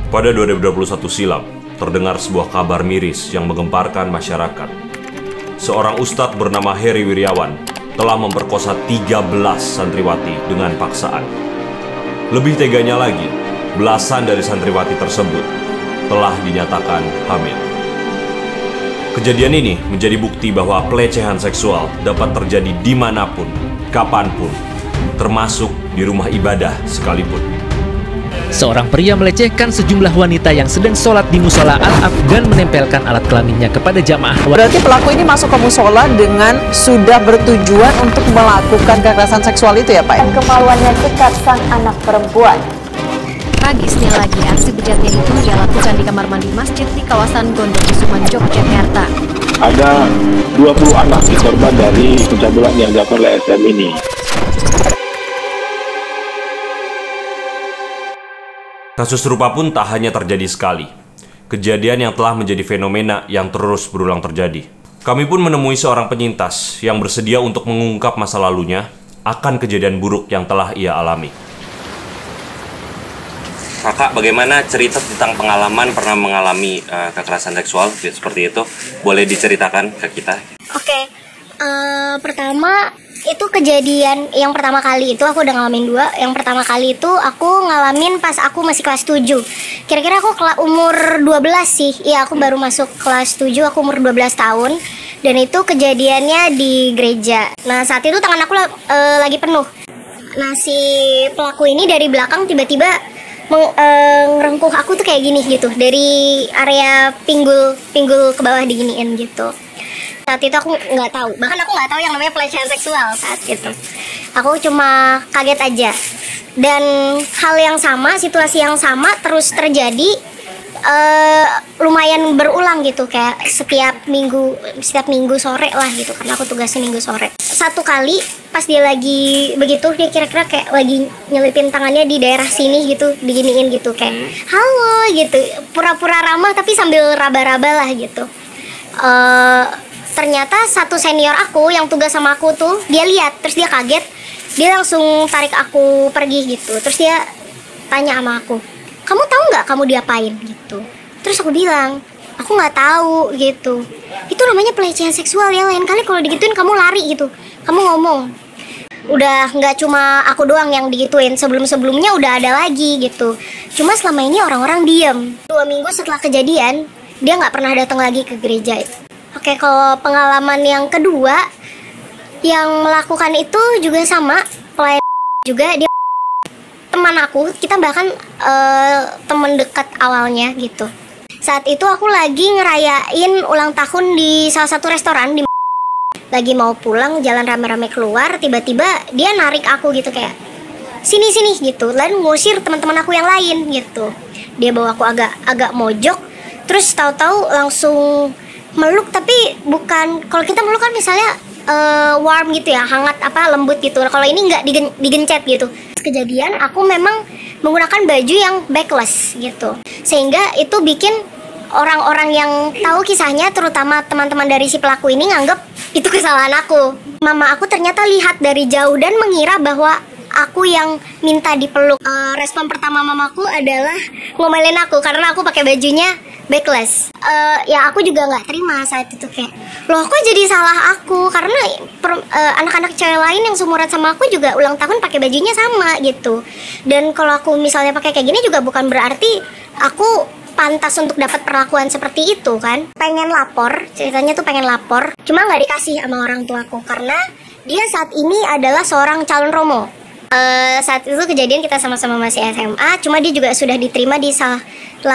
Pada 2021 silam, terdengar sebuah kabar miris yang menggemparkan masyarakat. Seorang ustadz bernama Heri Wiryawan telah memperkosa 13 santriwati dengan paksaan. Lebih teganya lagi, belasan dari santriwati tersebut telah dinyatakan hamil. Kejadian ini menjadi bukti bahwa pelecehan seksual dapat terjadi dimanapun, kapanpun, termasuk di rumah ibadah sekalipun. Seorang pria melecehkan sejumlah wanita yang sedang sholat di musola Al-Afgan menempelkan alat kelaminnya kepada jamaah. Berarti pelaku ini masuk ke musola dengan sudah bertujuan untuk melakukan kekerasan seksual itu ya Pak? Dan kemaluannya dekat sang anak perempuan. Tragisnya lagi, aksi bejatnya itu ia lakukan di kamar mandi masjid di kawasan Gondokisuman, Yogyakarta. Ada 20 anak korban dari pencabulan yang dilakukan oleh SM ini. Kasus serupa pun tak hanya terjadi sekali. Kejadian yang telah menjadi fenomena yang terus berulang terjadi. Kami pun menemui seorang penyintas yang bersedia untuk mengungkap masa lalunya akan kejadian buruk yang telah ia alami. Kakak, bagaimana cerita tentang pengalaman pernah mengalami kekerasan seksual seperti itu? Boleh diceritakan ke kita? Oke, pertama itu kejadian yang pertama kali itu aku udah ngalamin dua. Yang pertama kali itu aku ngalamin pas aku masih kelas 7. Kira-kira aku umur 12 sih. Iya, aku baru masuk kelas 7, aku umur 12 tahun. Dan itu kejadiannya di gereja. Nah, saat itu tangan aku lagi penuh. Nah, si pelaku ini dari belakang tiba-tiba ngerengkuh aku tuh kayak gini gitu. Dari area pinggul ke bawah diginiin gitu. Saat itu aku nggak tahu, bahkan aku nggak tahu yang namanya pelecehan seksual saat itu. Aku cuma kaget aja. Dan hal yang sama, situasi yang sama terus terjadi lumayan berulang gitu, kayak setiap minggu sore lah gitu, karena aku tugasnya minggu sore. Satu kali pas dia lagi begitu, dia kira-kira kayak lagi nyelipin tangannya di daerah sini gitu, diginiin gitu kayak halo gitu, pura-pura ramah tapi sambil raba-raba lah gitu. Ternyata satu senior aku yang tugas sama aku tuh, dia lihat, terus dia kaget, dia langsung tarik aku pergi gitu. Terus dia tanya sama aku, kamu tahu nggak kamu diapain gitu? Terus aku bilang, aku nggak tahu gitu. Itu namanya pelecehan seksual ya, lain kali kalau digituin kamu lari gitu, kamu ngomong. Udah nggak cuma aku doang yang digituin, sebelumnya udah ada lagi gitu. Cuma selama ini orang-orang diem. 2 minggu setelah kejadian, dia nggak pernah datang lagi ke gereja itu. Oke, kalau pengalaman yang kedua yang melakukan itu juga sama, pelayan juga, dia teman aku, kita bahkan teman dekat awalnya gitu. Saat itu aku lagi ngerayain ulang tahun di salah satu restoran, lagi mau pulang, jalan rame-rame keluar, tiba-tiba dia narik aku gitu kayak sini gitu, lalu ngusir teman-teman aku yang lain gitu. Dia bawa aku agak mojok, terus tahu-tahu langsung meluk, tapi bukan, kalau kita meluk kan misalnya warm gitu ya, hangat apa lembut gitu. Kalau ini nggak digencet gitu. Kejadian aku memang menggunakan baju yang backless gitu, sehingga itu bikin orang-orang yang tahu kisahnya, terutama teman-teman dari si pelaku ini, nganggep itu kesalahan aku. Mama aku ternyata lihat dari jauh dan mengira bahwa aku yang minta dipeluk. Respon pertama mamaku adalah ngomelin aku karena aku pakai bajunya backless. Ya aku juga nggak terima saat itu, kayak loh kok jadi salah aku, karena anak-anak cewek lain yang seumuran sama aku juga ulang tahun pakai bajunya sama gitu. Dan kalau aku misalnya pakai kayak gini juga bukan berarti aku pantas untuk dapat perlakuan seperti itu kan. Pengen lapor, ceritanya tuh pengen lapor, cuma nggak dikasih sama orang tuaku karena dia saat ini adalah seorang calon romo. Saat itu kejadian kita sama-sama masih SMA, cuma dia juga sudah diterima di salah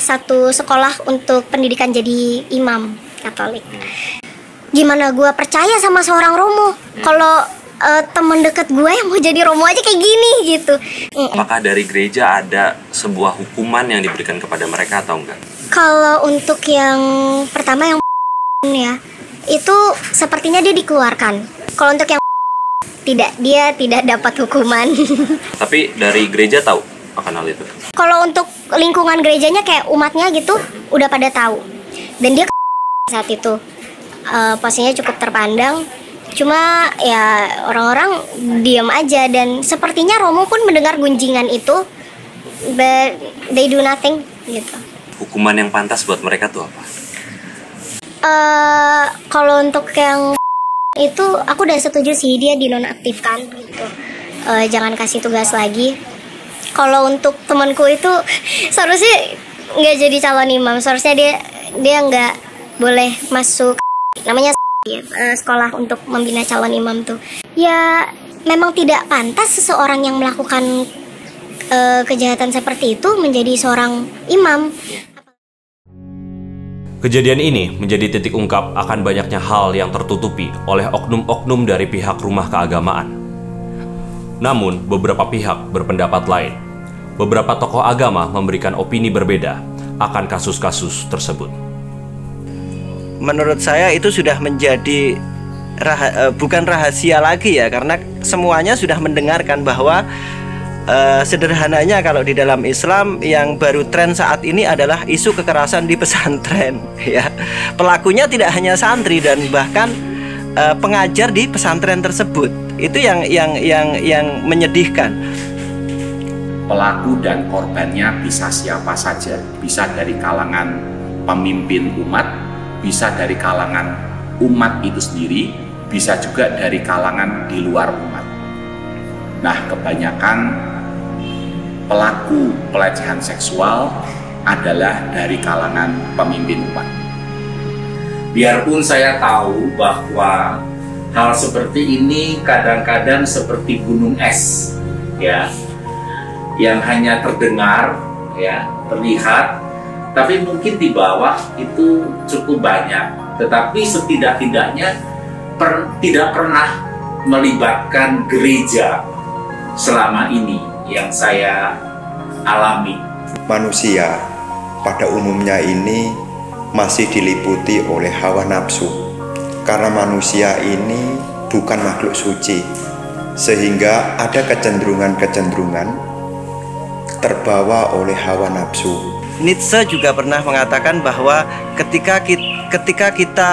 satu sekolah untuk pendidikan jadi imam Katolik. Gimana gue percaya sama seorang romo kalau temen deket gue yang mau jadi romo aja kayak gini gitu. Apakah dari gereja ada sebuah hukuman yang diberikan kepada mereka atau enggak? Kalau untuk yang pertama yang ya, itu sepertinya dia dikeluarkan. Kalau untuk yang tidak, dia tidak dapat hukuman. Tapi dari gereja tahu akan hal itu? Kalau untuk lingkungan gerejanya kayak umatnya gitu, udah pada tahu. Dan dia saat itu posisinya cukup terpandang. Cuma ya orang-orang diam aja, dan sepertinya Romo pun mendengar gunjingan itu, but they do nothing. gitu. Hukuman yang pantas buat mereka tuh apa? Kalau untuk yang itu aku udah setuju sih, dia dinonaktifkan gitu. Jangan kasih tugas lagi. Kalau untuk temanku itu seharusnya nggak jadi calon imam, seharusnya dia nggak boleh masuk namanya sekolah untuk membina calon imam tuh. Ya memang tidak pantas seseorang yang melakukan kejahatan seperti itu menjadi seorang imam. Kejadian ini menjadi titik ungkap akan banyaknya hal yang tertutupi oleh oknum-oknum dari pihak rumah keagamaan. Namun, beberapa pihak berpendapat lain. Beberapa tokoh agama memberikan opini berbeda akan kasus-kasus tersebut. Menurut saya itu sudah menjadi bukan rahasia lagi ya, karena semuanya sudah mendengarkan bahwa sederhananya kalau di dalam Islam yang baru tren saat ini adalah isu kekerasan di pesantren ya. Pelakunya tidak hanya santri dan bahkan pengajar di pesantren tersebut. Itu yang menyedihkan. Pelaku dan korbannya bisa siapa saja, bisa dari kalangan pemimpin umat, bisa dari kalangan umat itu sendiri, bisa juga dari kalangan di luar umat. Nah, kebanyakan pelaku pelecehan seksual adalah dari kalangan pemimpin umat. Biarpun saya tahu bahwa hal seperti ini kadang-kadang seperti gunung es, ya, yang hanya terdengar, ya, terlihat, tapi mungkin di bawah itu cukup banyak. Tetapi setidak-tidaknya tidak pernah melibatkan gereja selama ini yang saya alami. Manusia pada umumnya ini masih diliputi oleh hawa nafsu. Karena manusia ini bukan makhluk suci, sehingga ada kecenderungan-kecenderungan terbawa oleh hawa nafsu. Nietzsche juga pernah mengatakan bahwa ketika kita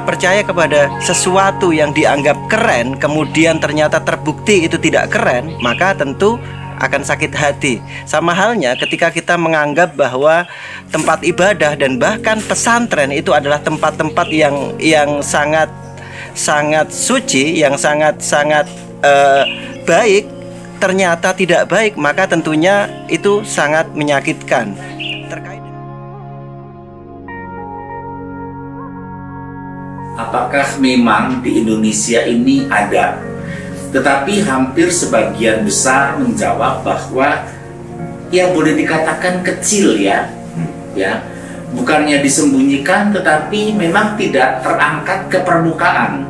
percaya kepada sesuatu yang dianggap keren, kemudian ternyata terbukti itu tidak keren, maka tentu akan sakit hati. Sama halnya ketika kita menganggap bahwa tempat ibadah dan bahkan pesantren itu adalah tempat-tempat yang sangat suci, yang sangat baik, ternyata tidak baik, maka tentunya itu sangat menyakitkan. Apakah memang di Indonesia ini ada? Tetapi hampir sebagian besar menjawab bahwa ya boleh dikatakan kecil ya, bukannya disembunyikan tetapi memang tidak terangkat ke permukaan.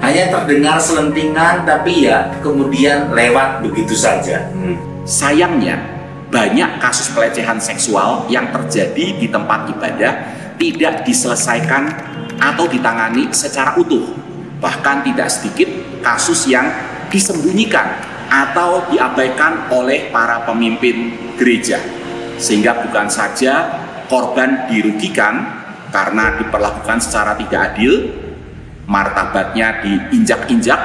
Hanya terdengar selentingan tapi ya kemudian lewat begitu saja. Sayangnya banyak kasus pelecehan seksual yang terjadi di tempat ibadah tidak diselesaikan atau ditangani secara utuh. Bahkan tidak sedikit kasus yang disembunyikan atau diabaikan oleh para pemimpin gereja. Sehingga bukan saja korban dirugikan karena diperlakukan secara tidak adil, martabatnya diinjak-injak,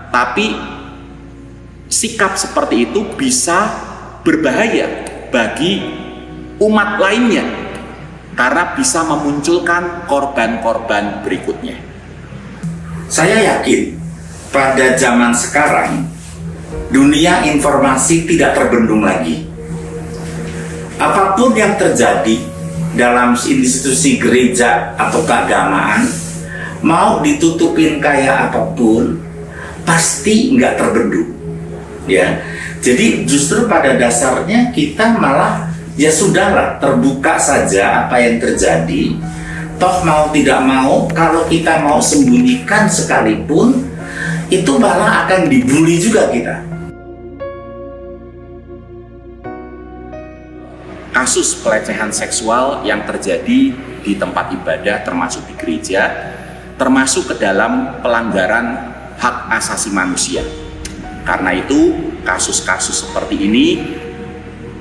tapi sikap seperti itu bisa berbahaya bagi umat lainnya karena bisa memunculkan korban-korban berikutnya. Saya yakin pada zaman sekarang dunia informasi tidak terbendung lagi. Apapun yang terjadi dalam institusi gereja atau keagamaan, mau ditutupin kayak apapun, pasti nggak terbendung. Ya, jadi justru pada dasarnya kita malah ya sudahlah terbuka saja apa yang terjadi. Toh mau tidak mau, kalau kita mau sembunyikan sekalipun, itu malah akan dibully juga kita. Kasus pelecehan seksual yang terjadi di tempat ibadah termasuk di gereja, termasuk ke dalam pelanggaran hak asasi manusia. Karena itu, kasus-kasus seperti ini,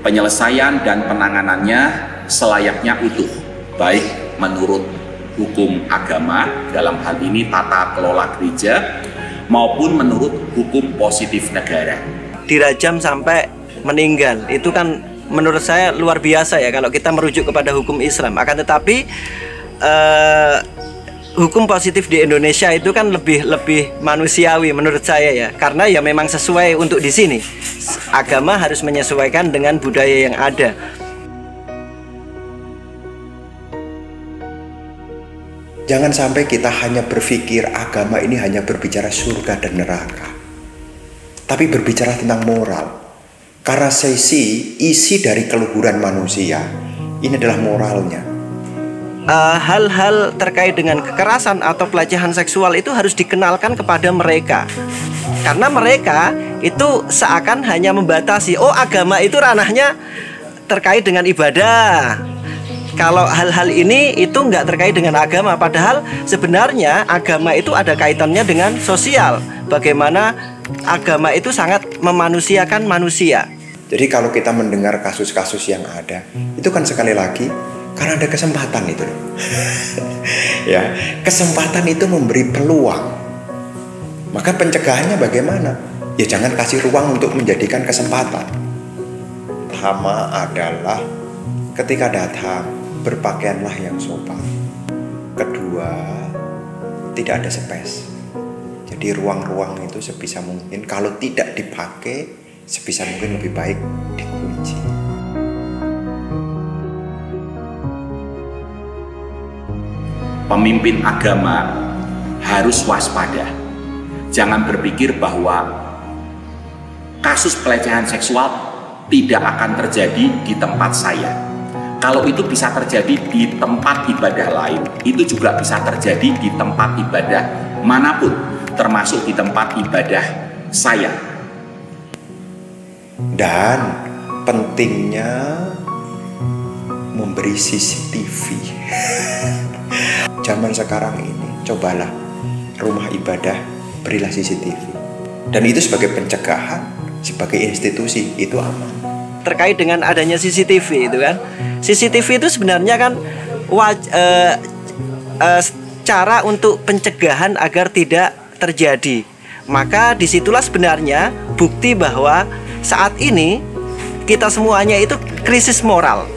penyelesaian dan penanganannya selayaknya utuh, baik menurut hukum agama, dalam hal ini tata kelola gereja, maupun menurut hukum positif negara. Dirajam sampai meninggal, itu kan menurut saya luar biasa ya kalau kita merujuk kepada hukum Islam. Akan tetapi hukum positif di Indonesia itu kan lebih manusiawi menurut saya ya, karena ya memang sesuai untuk di sini. Agama harus menyesuaikan dengan budaya yang ada. Jangan sampai kita hanya berpikir agama ini hanya berbicara surga dan neraka, tapi berbicara tentang moral. Karena isi dari keluhuran manusia ini adalah moralnya. Hal-hal terkait dengan kekerasan atau pelecehan seksual itu harus dikenalkan kepada mereka, karena mereka itu seakan hanya membatasi, oh agama itu ranahnya terkait dengan ibadah. Kalau hal-hal ini itu nggak terkait dengan agama, padahal sebenarnya agama itu ada kaitannya dengan sosial. Bagaimana agama itu sangat memanusiakan manusia. Jadi kalau kita mendengar kasus-kasus yang ada, itu kan sekali lagi karena ada kesempatan itu loh. Ya, kesempatan itu memberi peluang. Maka pencegahannya bagaimana? Ya jangan kasih ruang untuk menjadikan kesempatan. Pertama adalah ketika datang, berpakaianlah yang sopan. Kedua, tidak ada space. Jadi ruang-ruang itu sebisa mungkin kalau tidak dipakai, sebisa mungkin lebih baik dikunci. Pemimpin agama harus waspada. Jangan berpikir bahwa kasus pelecehan seksual tidak akan terjadi di tempat saya. Kalau itu bisa terjadi di tempat ibadah lain, itu juga bisa terjadi di tempat ibadah manapun, termasuk di tempat ibadah saya. Dan pentingnya memberi CCTV. Zaman sekarang ini, cobalah rumah ibadah berilah CCTV. Dan itu sebagai pencegahan, sebagai institusi, itu aman. Terkait dengan adanya CCTV itu kan, CCTV itu sebenarnya kan cara untuk pencegahan agar tidak terjadi. Maka disitulah sebenarnya bukti bahwa saat ini kita semuanya itu krisis moral.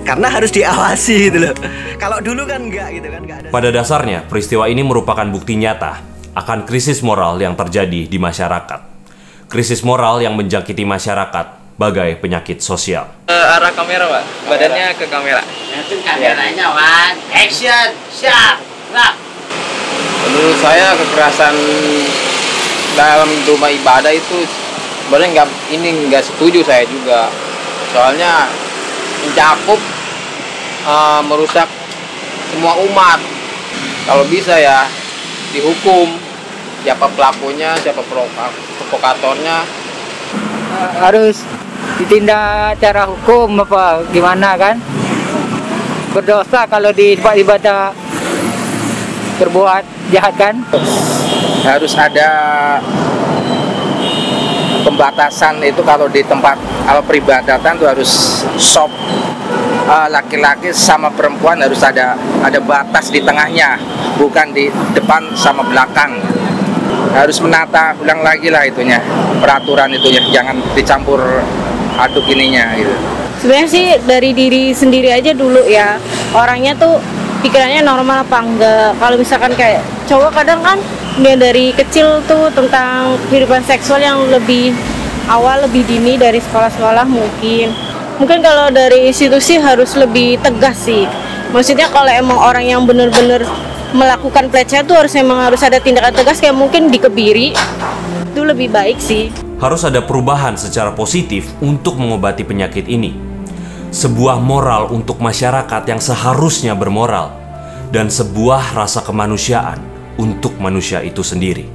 Karena harus diawasi gitu loh. Kalau dulu kan enggak gitu kan, enggak ada. Pada dasarnya, peristiwa ini merupakan bukti nyata akan krisis moral yang terjadi di masyarakat. Krisis moral yang menjangkiti masyarakat bagai penyakit sosial. Arah kamera, Pak. Badannya ke kamera. Itu kameranya, Wan. Action, siap, gerak. Menurut saya kekerasan dalam rumah ibadah itu sebenarnya nggak setuju saya juga. Soalnya mencakup merusak semua umat. Kalau bisa ya dihukum, siapa pelakunya, siapa provokatornya. Harus ditindak cara hukum apa gimana kan? Berdosa kalau di tempat ibadah berbuat jahat kan? Harus ada pembatasan itu kalau di tempat peribadatan itu harus sop. Laki-laki sama perempuan harus ada batas di tengahnya, bukan di depan sama belakang. Harus menata ulang lagi lah itunya, peraturan itunya, jangan dicampur aduk ininya gitu. Sebenarnya sih dari diri sendiri aja dulu ya, orangnya tuh pikirannya normal apa enggak. Kalau misalkan kayak cowok kadang kan dia dari kecil tuh tentang kehidupan seksual yang lebih awal, lebih dini dari sekolah-sekolah mungkin kalau dari institusi harus lebih tegas sih. Maksudnya kalau emang orang yang bener-bener melakukan pelecehan tuh harus ada tindakan tegas, kayak mungkin dikebiri, itu lebih baik sih. Harus ada perubahan secara positif untuk mengobati penyakit ini. Sebuah moral untuk masyarakat yang seharusnya bermoral, dan sebuah rasa kemanusiaan untuk manusia itu sendiri.